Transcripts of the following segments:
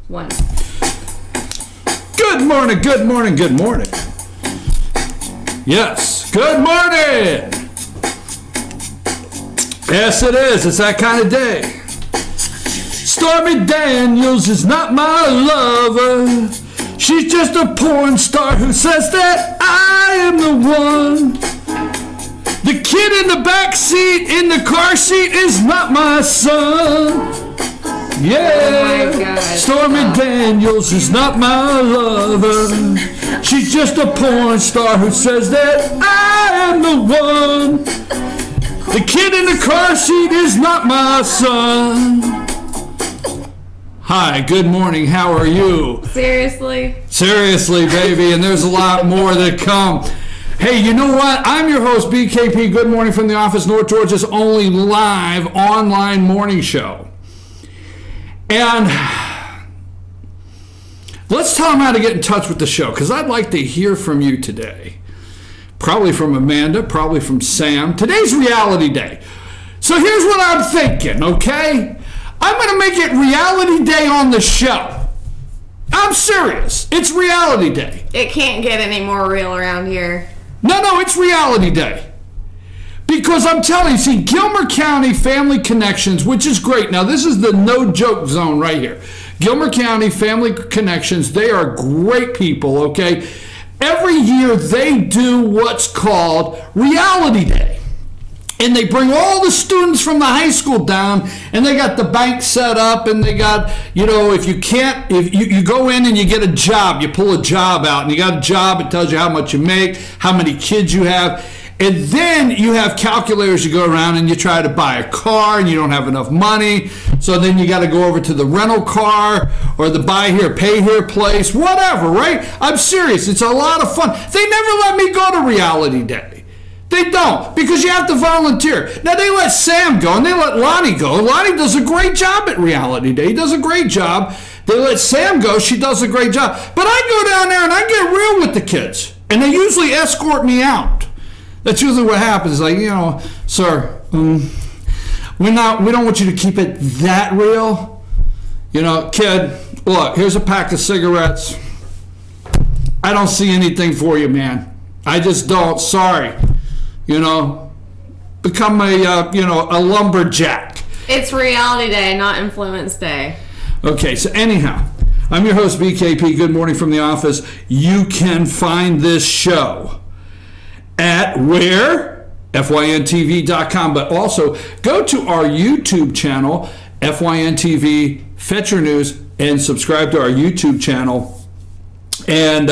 One. Good morning, good morning, good morning. Yes, good morning. Yes, it is. It's that kind of day. Stormy Daniels is not my lover. She's just a porn star who says that I am the one. The kid in the back seat in the car seat is not my son. Yeah, oh my God. Stormy Daniels is not my lover. She's just a porn star who says that I am the one. The kid in the car seat is not my son. Hi, good morning, how are you? Seriously? Seriously, baby, and there's a lot more that come. Hey, you know what? I'm your host, BKP. Good morning from the office, North Georgia's only live online morning show. And let's tell them how to get in touch with the show, because I'd like to hear from you today. Probably from Amanda, probably from Sam. Today's reality day. So here's what I'm thinking, okay? I'm going to make it reality day on the show. I'm serious. It's reality day. It can't get any more real around here. No, it's reality day. Because I'm telling you, see, Gilmer County Family Connections, which is great. Now, this is the no-joke zone right here. Gilmer County Family Connections, they are great people, okay? Every year, they do what's called Reality Day. And they bring all the students from the high school down, and they got the bank set up, and they got, you know, if you go in and you get a job, you pull a job out, and you got a job, it tells you how much you make, how many kids you have. And then you have calculators, you go around and you try to buy a car and you don't have enough money. So then you got to go over to the rental car or the buy here, pay here place, whatever, right? I'm serious. It's a lot of fun. They never let me go to Reality Day. They don't, because you have to volunteer. Now, they let Sam go and they let Lonnie go. Lonnie does a great job at Reality Day. He does a great job. They let Sam go. She does a great job. But I go down there and I get real with the kids. And they usually escort me out. That's usually what happens. Like, you know, sir, we don't want you to keep it that real. You know, kid, look, here's a pack of cigarettes. I don't see anything for you, man. I just don't. Sorry. You know, become a lumberjack. It's Reality Day, not Influence Day. Okay, so anyhow, I'm your host, BKP. Good morning from the office. You can find this show at where? FYNTV.com. But also go to our YouTube channel, FYNTV, Fetcher News, and subscribe to our YouTube channel. And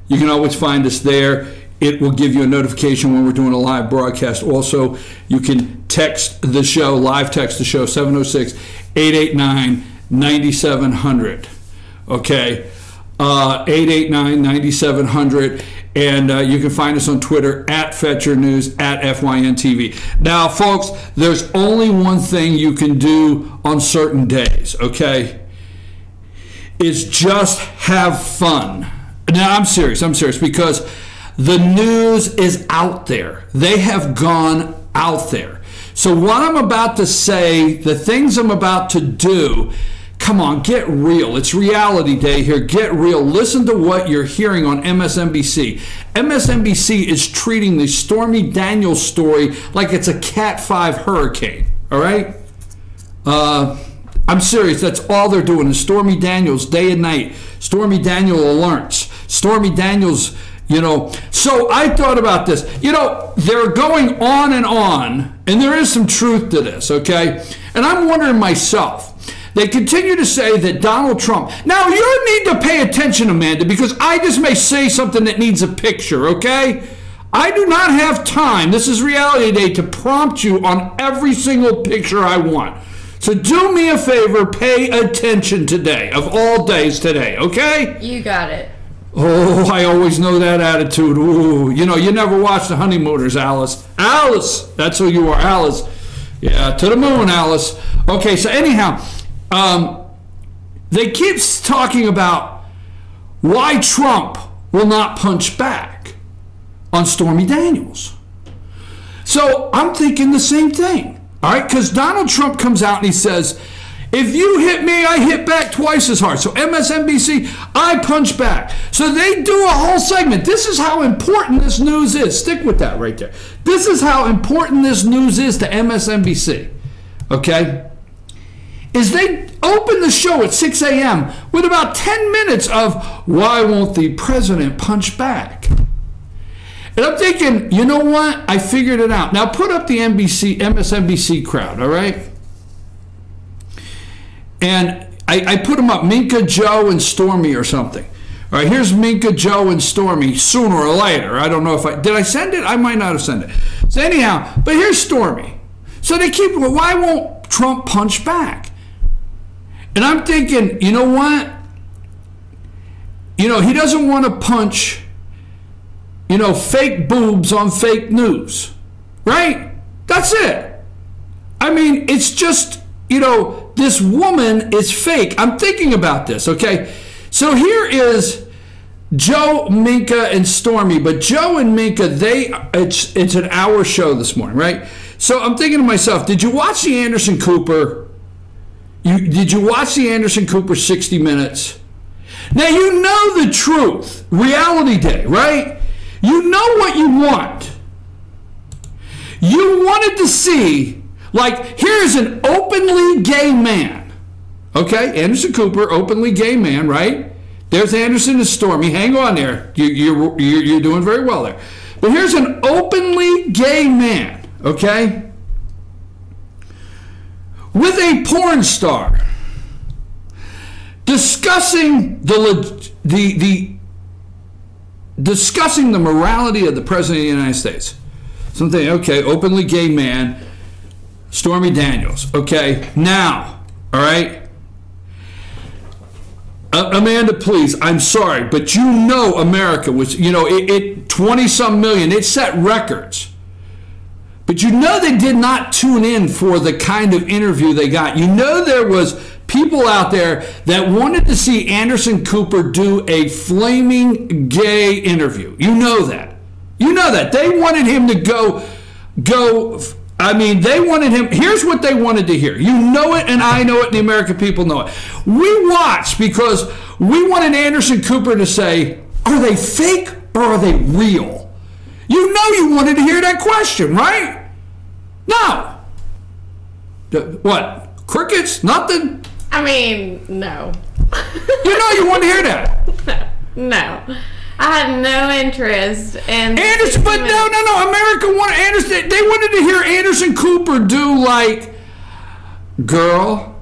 you can always find us there. It will give you a notification when we're doing a live broadcast. Also, you can text the show, live text the show, 706-889-9700. Okay? 889-9700. And you can find us on Twitter at Fetcher News, at FYNTV. Now, folks, there's only one thing you can do on certain days, okay? It's just have fun. Now, I'm serious, because the news is out there. They have gone out there. So what I'm about to say, the things I'm about to do, come on, get real. It's Reality Day here. Get real. Listen to what you're hearing on MSNBC. MSNBC is treating the Stormy Daniels story like it's a Cat 5 hurricane. All right? I'm serious. That's all they're doing is Stormy Daniels day and night. Stormy Daniels alerts. Stormy Daniels, you know. So I thought about this. You know, they're going on, and there is some truth to this, okay? And I'm wondering myself, they continue to say that Donald Trump. Now, you need to pay attention, Amanda, because I just may say something that needs a picture, okay? I do not have time. This is Reality Day to prompt you on every single picture I want. So do me a favor, pay attention today, of all days today, okay? You got it. Oh, I always know that attitude. Ooh, you know, you never watched The Honeymooners, Alice. Alice! That's who you are, Alice. Yeah, to the moon, Alice. Okay, so anyhow, they keep talking about why Trump will not punch back on Stormy Daniels. So I'm thinking the same thing. All right, because Donald Trump comes out and he says, If you hit me, I hit back twice as hard. So MSNBC, I punch back. So they do a whole segment. This is how important this news is. Stick with that right there. This is how important this news is to MSNBC. Okay? Is they open the show at 6 a.m. with about 10 minutes of, why won't the president punch back? And I'm thinking, you know what? I figured it out. Now put up the MSNBC crowd, all right? And I put them up, Minka, Joe, and Stormy or something. All right, here's Minka, Joe, and Stormy sooner or later. I don't know if did I send it? I might not have sent it. So anyhow, but here's Stormy. So they keep, well, why won't Trump punch back? And I'm thinking, you know what? You know, he doesn't want to punch, you know, fake boobs on fake news, right? That's it. I mean, it's just, you know, this woman is fake. I'm thinking about this, okay? So here is Joe, Minka, and Stormy. But Joe and Minka, it's an hour show this morning, right? So I'm thinking to myself, did you watch the Anderson Cooper? Did you watch the Anderson Cooper 60 Minutes? Now, you know the truth. Reality Day, right? You know what you want. You wanted to see, like, here's an openly gay man. Okay, Anderson Cooper, openly gay man, right? There's Anderson and Stormy. Hang on there. You're doing very well there. But here's an openly gay man, okay? With a porn star discussing discussing the morality of the President of the United States. Something, okay, openly gay man, Stormy Daniels. Okay, now, all right? Amanda, please, I'm sorry, but you know America was, you know, it 20-some million, it set records. But you know they did not tune in for the kind of interview they got. You know there was people out there that wanted to see Anderson Cooper do a flaming gay interview. You know that. You know that. They wanted him to go, I mean, they wanted him, here's what they wanted to hear. You know it, and I know it, and the American people know it. We watched because we wanted Anderson Cooper to say, are they fake or are they real? You know you wanted to hear that question, right? No. What? Crickets? Nothing? I mean, no. You know you want to hear that. No. I had no interest in Anderson, but no. America wanted Anderson. They wanted to hear Anderson Cooper do like, girl,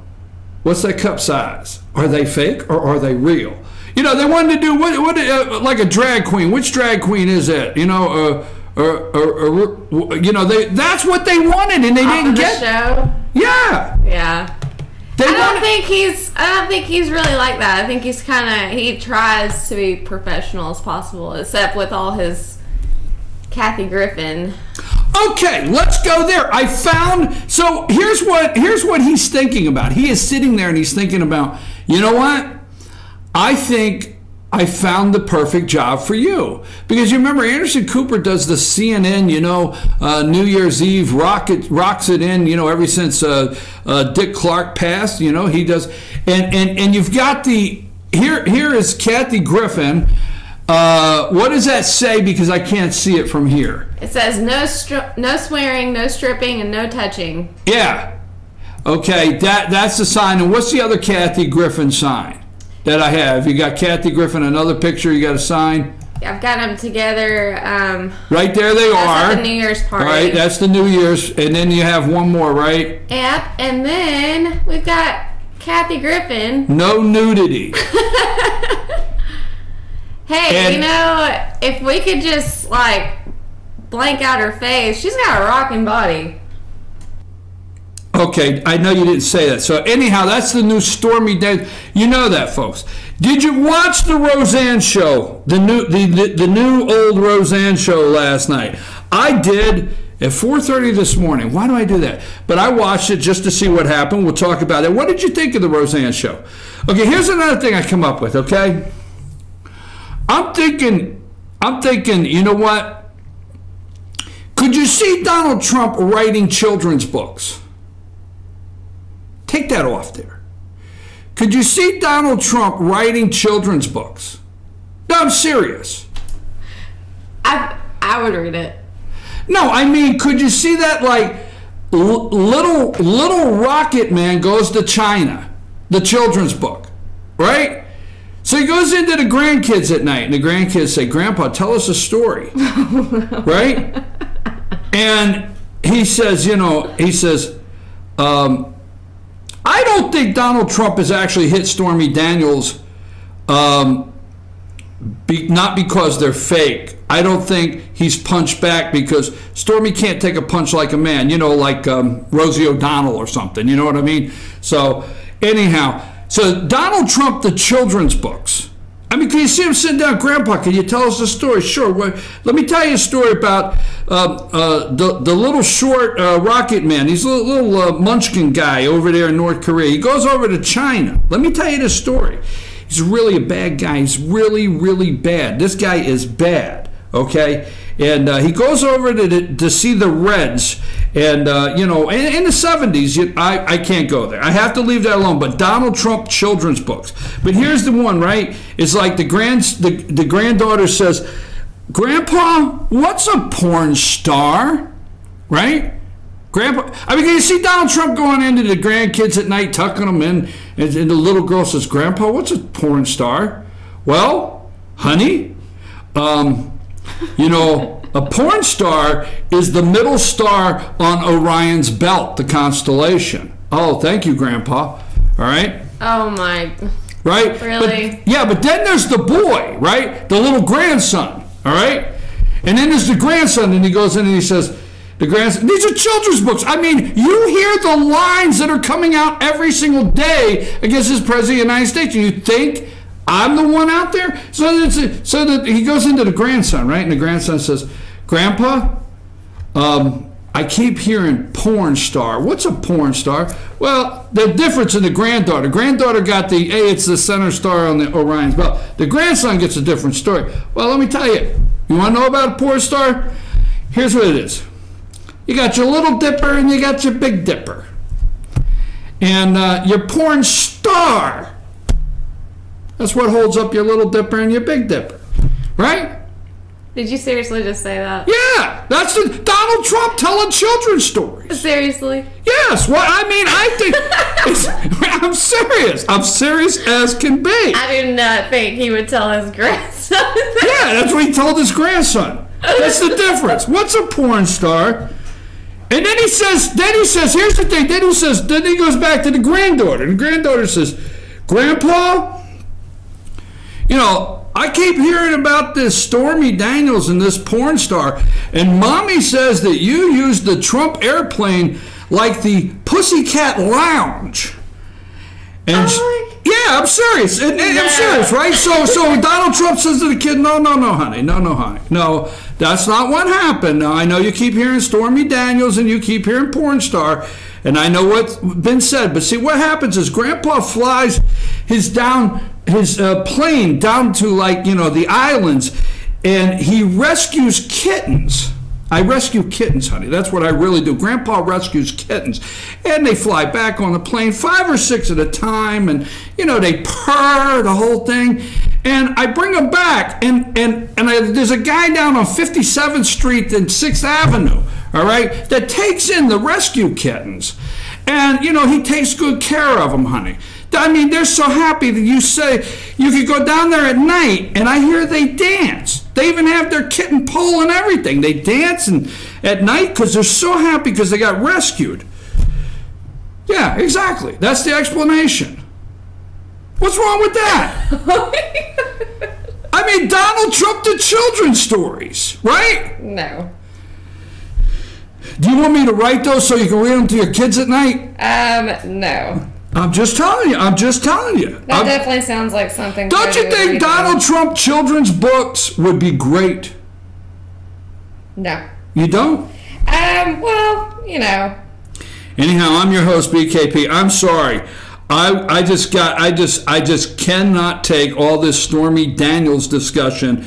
what's that cup size? Are they fake or are they real? You know, they wanted to do what like a drag queen. Which drag queen is it? You know, you know, that's what they wanted, and they didn't get show. Yeah. Yeah. I don't think he's really like that. I think he's he tries to be professional as possible, except with all his Kathy Griffin. Okay, let's go there. I found, so here's what he's thinking about. He is sitting there and he's thinking about, you know what? I think I found the perfect job for you. Because you remember Anderson Cooper does the CNN, you know, New Year's Eve, rocks it in, you know, ever since Dick Clark passed, you know, he does. And you've got here is Kathy Griffin. What does that say? Because I can't see it from here. It says no swearing, no stripping, and no touching. Yeah. Okay, that's the sign. And what's the other Kathy Griffin sign that I have? You got Kathy Griffin, another picture, you got a sign? Yeah, I've got them together. Right there they are. That's the New Year's party. Right, that's the New Year's. And then you have one more, right? Yep, and then we've got Kathy Griffin. No nudity. Hey, you know, if we could just, like, blank out her face, she's got a rocking body. Okay, I know you didn't say that. So anyhow, that's the new Stormy Day. You know that, folks. Did you watch the Roseanne show, the new old Roseanne show last night? I did at 4:30 this morning. Why do I do that? But I watched it just to see what happened. We'll talk about it. What did you think of the Roseanne show? Okay, here's another thing I come up with, okay? I'm thinking, you know what? Could you see Donald Trump writing children's books? Take that off there. Could you see Donald Trump writing children's books? No, I'm serious. I would read it. No, I mean, could you see that, like, little Rocket Man goes to China, the children's book, right? So he goes into the grandkids at night, and the grandkids say, Grandpa, tell us a story, right? And he says, I don't think Donald Trump has actually hit Stormy Daniels, not because they're fake. I don't think he's punched back because Stormy can't take a punch like a man, like Rosie O'Donnell or something, you know what I mean? So anyhow, so Donald Trump, the children's books. I mean, can you see him sitting down, Grandpa, can you tell us a story? Sure. Well, let me tell you a story about the little short Rocket Man. He's a little munchkin guy over there in North Korea. He goes over to China. Let me tell you this story. He's really a bad guy. He's really, really bad. This guy is bad, okay? And he goes over to see the Reds. And, in the 70s, I can't go there. I have to leave that alone. But Donald Trump children's books. But here's the one, right? It's like the granddaughter says, Grandpa, what's a porn star? Right? Grandpa, I mean, can you see Donald Trump going into the grandkids at night, tucking them in, and the little girl says, Grandpa, what's a porn star? Well, honey, a porn star is the middle star on Orion's belt, the constellation. Oh, thank you, Grandpa. All right? Oh, my. Right? Really? But then there's the boy, right? The little grandson, all right? And then there's the grandson, and he goes in and he says, these are children's books. I mean, you hear the lines that are coming out every single day against this president of the United States, and you think I'm the one out there? So that he goes into the grandson, right? And the grandson says, Grandpa, I keep hearing porn star. What's a porn star? Well, the difference in the granddaughter. Granddaughter got it's the center star on the Orion's belt. The grandson gets a different story. Well, let me tell you. You want to know about a porn star? Here's what it is. You got your Little Dipper and you got your Big Dipper. And your porn star, that's what holds up your Little Dipper and your Big Dipper. Right? Did you seriously just say that? Yeah, that's Donald Trump telling children's stories. Seriously? Yes. Well, I mean, I think I'm serious. I'm serious as can be. I do not think he would tell his grandson. Yeah, that's what he told his grandson. That's the difference. What's a porn star? And then he says, here's the thing. Then he goes back to the granddaughter. And the granddaughter says, Grandpa, I keep hearing about this Stormy Daniels and this porn star, and Mommy says that you used the Trump airplane like the Pussycat Lounge. And yeah, I'm serious. I'm serious, right? So Donald Trump says to the kid, no, honey. No, that's not what happened. Now, I know you keep hearing Stormy Daniels and you keep hearing porn star, and I know what's been said. But see, what happens is Grandpa flies his plane down to the islands, and he rescues kittens. I rescue kittens, honey. That's what I really do. Grandpa rescues kittens. And they fly back on the plane, 5 or 6 at a time, and, they purr, the whole thing. And I bring them back, and there's a guy down on 57th Street and 6th Avenue, all right, that takes in the rescue kittens. And, he takes good care of them, honey. I mean, they're so happy that you say you could go down there at night, and I hear they dance. They even have their kitten pole and everything. They dance at night because they're so happy because they got rescued. Yeah, exactly. That's the explanation. What's wrong with that? I mean, Donald Trump did children's stories, right? No. Do you want me to write those so you can read them to your kids at night? No. I'm just telling you. That definitely sounds like something. Don't you think Donald Trump children's books would be great? No. You don't? Well, Anyhow, I'm your host, BKP. I'm sorry. I just cannot take all this Stormy Daniels discussion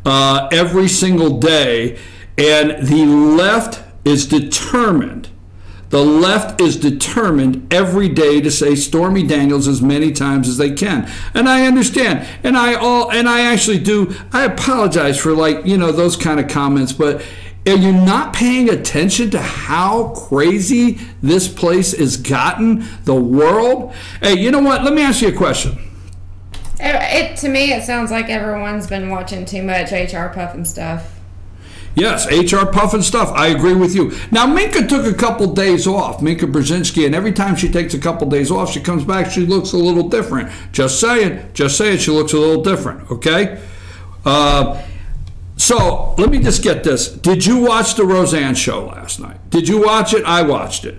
every single day, and the left is determined The left is determined every day to say Stormy Daniels as many times as they can. And I understand. And I actually do. I apologize for, like, you know, those kind of comments, but are you not paying attention to how crazy this place has gotten? The world? Hey, you know what? Let me ask you a question. To me, it sounds like everyone's been watching too much HR puffing stuff. Yes, HR puffing stuff. I agree with you. Now, Minka took a couple days off, Minka Brzezinski, and every time she takes a couple days off, she comes back, she looks a little different. Just saying, she looks a little different, okay? So, let me just get this. Did you watch the Roseanne show last night? Did you watch it? I watched it.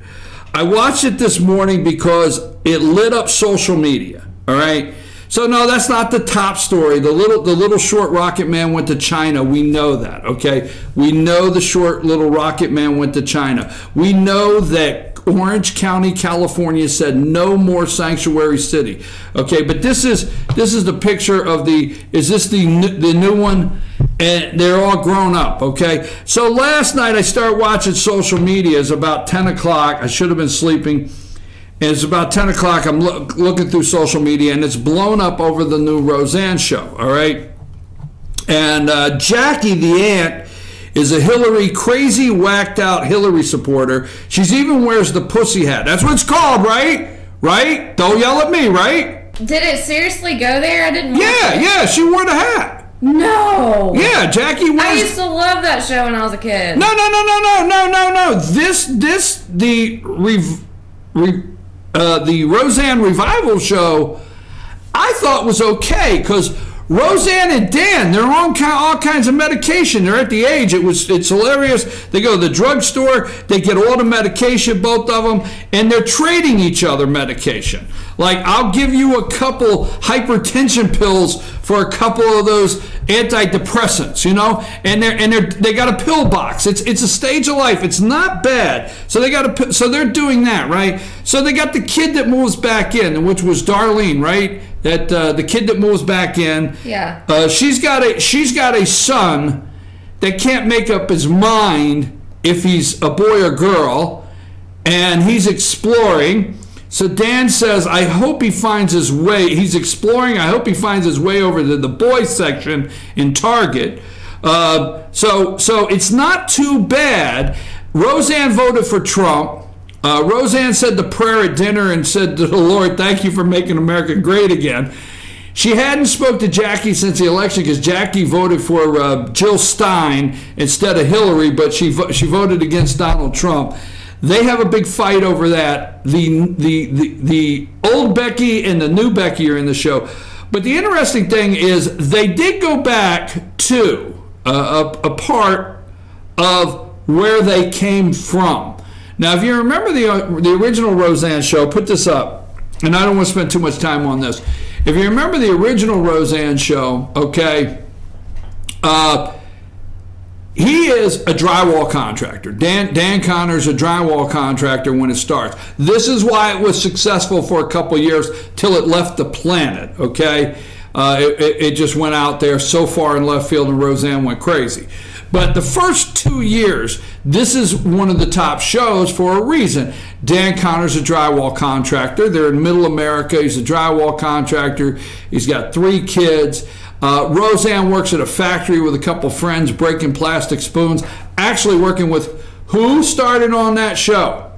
I watched it this morning because it lit up social media, all right? So no, that's not the top story. The little short rocket man went to China. We know that, okay? We know the short little rocket man went to China. We know that Orange County, California said no more sanctuary city. Okay, but this is the picture of is this the new one? And they're all grown up, okay? So last night I started watching social media. It's about 10 o'clock. I should have been sleeping. And it's about 10 o'clock. I'm looking through social media, and it's blown up over the new Roseanne show, all right? And Jackie, the aunt, is a crazy, whacked-out Hillary supporter. She's even wears the pussy hat. That's what it's called, right? Right? Don't yell at me, right? Did it seriously go there? I didn't watch it. Yeah, she wore the hat. No. Yeah, Jackie wears... I used to love that show when I was a kid. No. The Roseanne revival show, I thought was okay because Roseanne and Dan, they're on all kinds of medication. They're at the age. It's hilarious. They go to the drugstore. They get all the medication, both of them, and they're trading each other medication. Like, I'll give you a couple hypertension pills for a couple of those antidepressants, you know, and they got a pill box. It's a stage of life. It's not bad. So they're doing that, right? So they got the kid that moves back in, which was Darlene, right? That the kid that moves back in. Yeah. She's got a son that can't make up his mind if he's a boy or girl, and he's exploring. So Dan says, I hope he finds his way. He's exploring. I hope he finds his way over to the boys section in Target. So it's not too bad. Roseanne voted for Trump. Roseanne said the prayer at dinner and said to the Lord, thank you for making America great again. She hadn't spoke to Jackie since the election because Jackie voted for Jill Stein instead of Hillary, but she voted against Donald Trump. They have a big fight over that. The old Becky and the new Becky are in the show. But the interesting thing is they did go back to a part of where they came from. Now, if you remember the original Roseanne show, put this up, and I don't want to spend too much time on this. If you remember the original Roseanne show, okay, he is a drywall contractor. Dan Connor's a drywall contractor when it starts. This is why it was successful for a couple years till it left the planet, okay? It just went out there so far in left field and Roseanne went crazy. But the first 2 years, this is one of the top shows for a reason. Dan Connor's a drywall contractor. They're in middle America. He's a drywall contractor. He's got 3 kids. Roseanne works at a factory with a couple friends breaking plastic spoons. Actually working with who started on that show?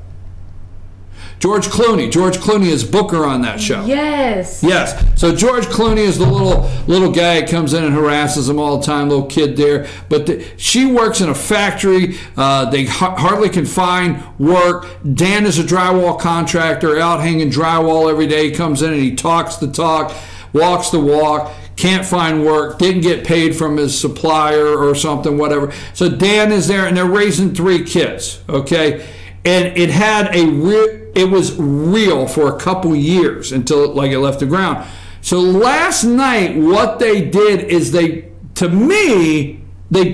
George Clooney. George Clooney is Booker on that show. Yes. Yes. So George Clooney is the little guy that comes in and harasses him all the time, little kid there. But she works in a factory. They hardly can find work. Dan is a drywall contractor, out hanging drywall every day. He comes in and he talks the talk, walks the walk. Can't find work, didn't get paid from his supplier or something, whatever. So Dan is there, and they're raising 3 kids, okay? And it had it was real for a couple years until it left the ground. So last night, what they did is they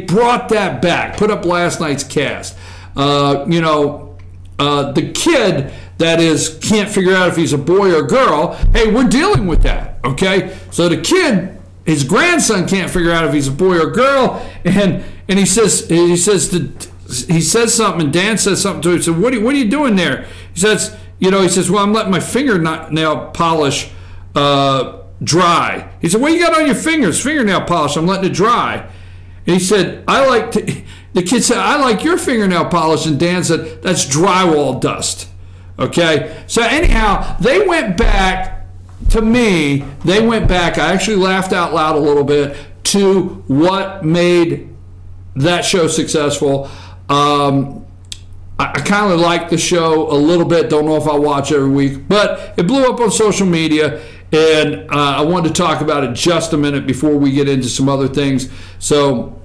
brought that back. Put up last night's cast. The kid that can't figure out if he's a boy or girl. Hey, we're dealing with that, okay? So the kid, his grandson, can't figure out if he's a boy or girl, and he says to he says something, and Dan says something to him. He said, what are you doing there? He says, well, I'm letting my fingernail polish dry. He said, what you got on your fingers? Fingernail polish. I'm letting it dry. And he said, the kid said, I like your fingernail polish. And Dan said, that's drywall dust. Okay? So anyhow, they went back, to me, I actually laughed out loud a little bit, to what made that show successful. I kind of like the show a little bit. Don't know if I'll watch every week. But it blew up on social media. And I wanted to talk about it just a minute before we get into some other things. So,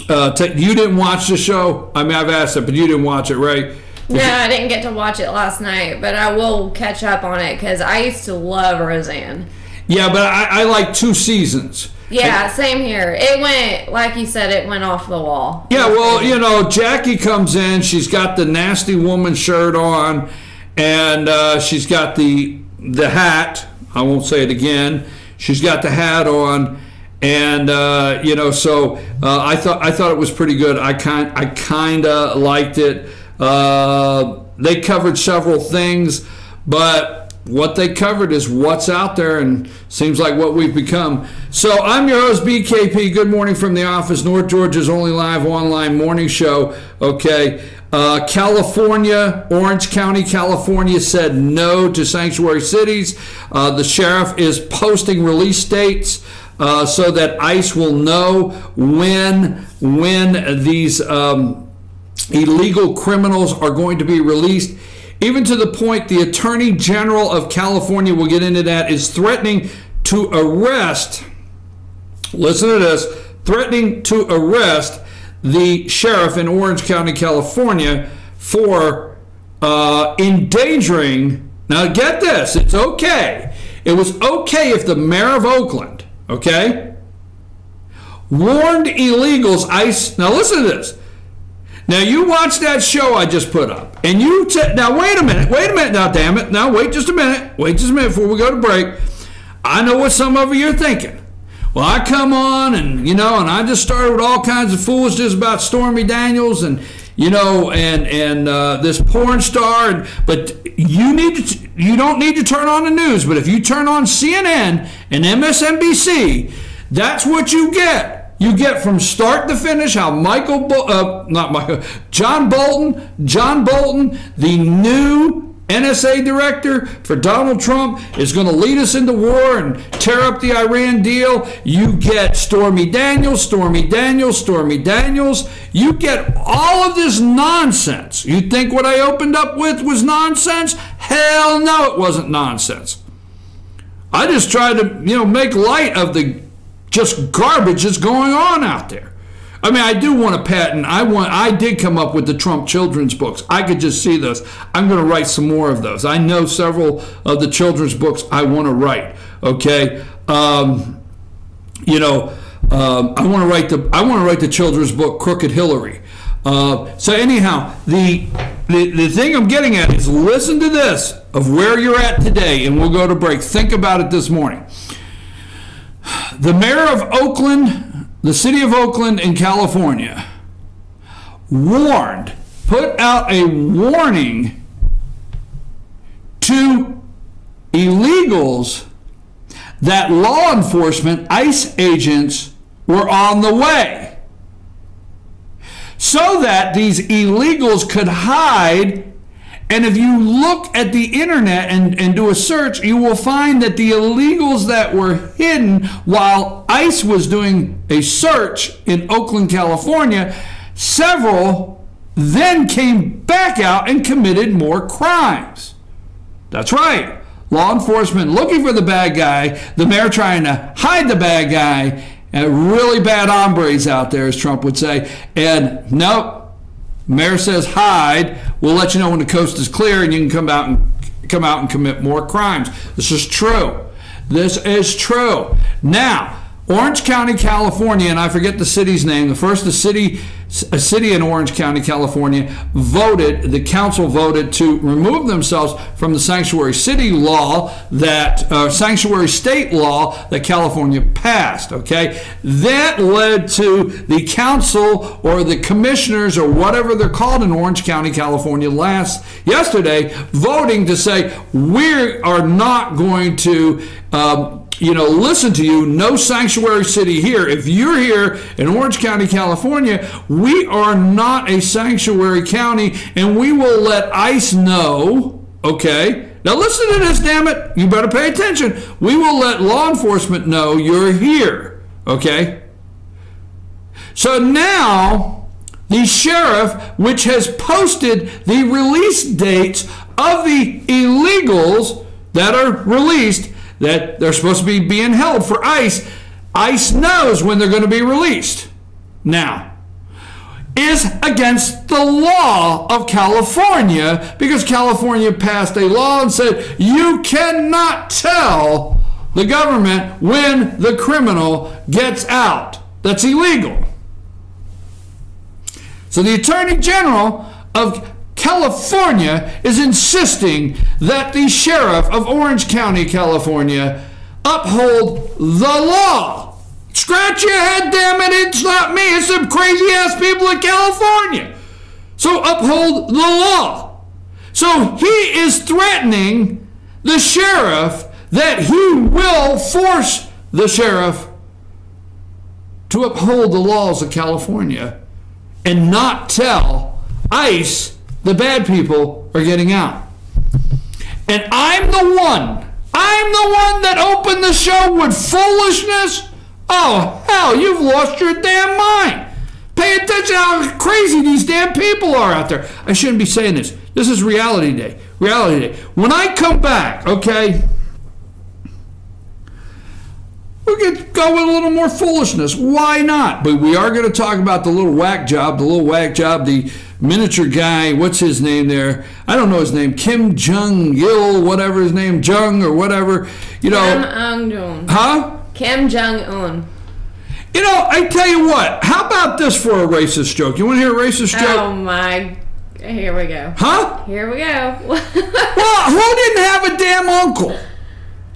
you didn't watch the show? I mean, I've asked it, but you didn't watch it, right? No, I didn't get to watch it last night, but I will catch up on it because I used to love Roseanne. Yeah, but I like 2 seasons. Yeah, same here. It went, like you said, it went off the wall. Yeah, well, Jackie comes in. She's got the nasty woman shirt on, and she's got the hat. I won't say it again. She's got the hat on, and so I thought it was pretty good. I kind of liked it. They covered several things, but what they covered is what's out there, and seems like what we've become. So I'm your host, BKP. Good morning from the office, North Georgia's only live online morning show. Okay. California, Orange County, California said no to sanctuary cities. The sheriff is posting release dates so that ICE will know when these illegal criminals are going to be released. Even to the point the Attorney General of California, we'll get into that, is threatening to arrest, listen to this, threatening to arrest the sheriff in Orange County, California, for endangering. Now get this, it's okay. It was okay if the mayor of Oakland, okay, warned illegals, ICE. Now listen to this. Now you watch that show I just put up, and now wait a minute now, damn it. Now wait just a minute before we go to break. I know what some of you are thinking. Well, I come on and I just started with all kinds of foolishness about Stormy Daniels and this porn star, but you don't need to turn on the news. But if you turn on CNN and MSNBC, that's what you get. You get from start to finish how John Bolton, the new NSA director for Donald Trump, is going to lead us into war and tear up the Iran deal. You get Stormy Daniels. You get all of this nonsense. You think what I opened up with was nonsense? Hell no, it wasn't nonsense. I just tried to, make light of the just garbage that's going on out there. I mean, I do want a patent. I did come up with the Trump children's books. I could just see those. I'm going to write some more of those. I know several of the children's books I want to write. Okay, I want to write the children's book Crooked Hillary. So anyhow, the thing I'm getting at is listen to this of where you're at today, and we'll go to break. Think about it this morning. The mayor of Oakland, the city of Oakland in California, put out a warning to illegals that law enforcement, ICE agents, were on the way so that these illegals could hide. And if you look at the internet and do a search, you will find that the illegals that were hidden while ICE was doing a search in Oakland, California, several then came back out and committed more crimes. That's right. Law enforcement looking for the bad guy, the mayor trying to hide the bad guy, and really bad hombres out there, as Trump would say. And nope. Mayor says hide. We'll let you know when the coast is clear, and you can come out and commit more crimes. This is true. Now, Orange County, California, and I forget the city's name. A city in Orange County, California, the council voted to remove themselves from the sanctuary state law that California passed. Okay, that led to the council or the commissioners or whatever they're called in Orange County, California, yesterday voting to say we are not going to. Listen to you, no sanctuary city here. If you're here in Orange County, California, we are not a sanctuary county, and we will let ICE know, okay? Now listen to this, damn it. You better pay attention. We will let law enforcement know you're here, okay? So now, the sheriff, which has posted the release dates of the illegals that are released, that they're supposed to be being held for ICE. ICE knows when they're going to be released. Now, is against the law of California because California passed a law and said you cannot tell the government when the criminal gets out. That's illegal. So the Attorney General of California is insisting that the sheriff of Orange County, California, uphold the law. Scratch your head, damn it, it's not me, it's some crazy ass people in California. So uphold the law. So he is threatening the sheriff that he will force the sheriff to uphold the laws of California and not tell ICE the bad people are getting out. And I'm the one that opened the show with foolishness. Oh, hell, you've lost your damn mind. Pay attention how crazy these damn people are out there. I shouldn't be saying this. This is reality day. Reality day. When I come back, okay, we could go with a little more foolishness. Why not? But we are going to talk about the little whack job, the miniature guy. What's his name there? I don't know his name. Kim Jong-il, whatever his name, Jung or whatever. Kim Jong-un. Huh? Kim Jong-un. I tell you what. How about this for a racist joke? You want to hear a racist joke? Oh, my. Here we go. Huh? Here we go. Well, who didn't have a damn uncle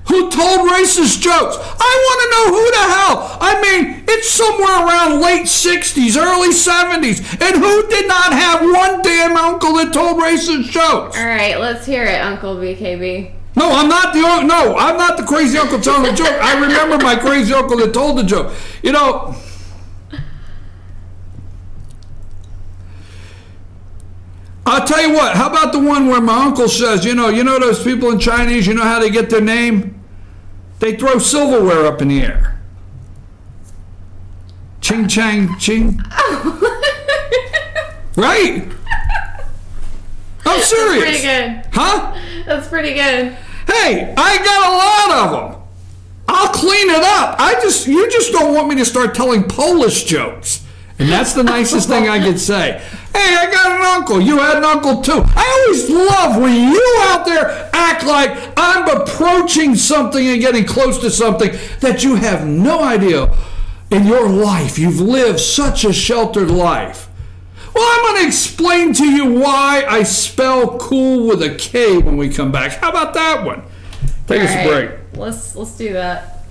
who told racist jokes? I want to know who the hell. I mean, it's somewhere around late 60s, early 70s. And who did not have one damn uncle that told racist jokes? All right, let's hear it, Uncle BKB. No, I'm not the crazy uncle telling the joke. I remember my crazy uncle that told the joke. I'll tell you what, how about the one where my uncle says, you know those people in Chinese, you know how they get their name? They throw silverware up in the air. Ching, chang, ching. Right? I'm serious. That's pretty good. Huh? That's pretty good. Hey, I got a lot of them. I'll clean it up. You just don't want me to start telling Polish jokes. And that's the nicest thing I could say. Hey, I got an uncle. You had an uncle too. I always love when you out there act like I'm approaching something and getting close to something that you have no idea in your life. You've lived such a sheltered life. Well, I'm going to explain to you why I spell cool with a K when we come back. How about that one? Take us a break. Let's do that.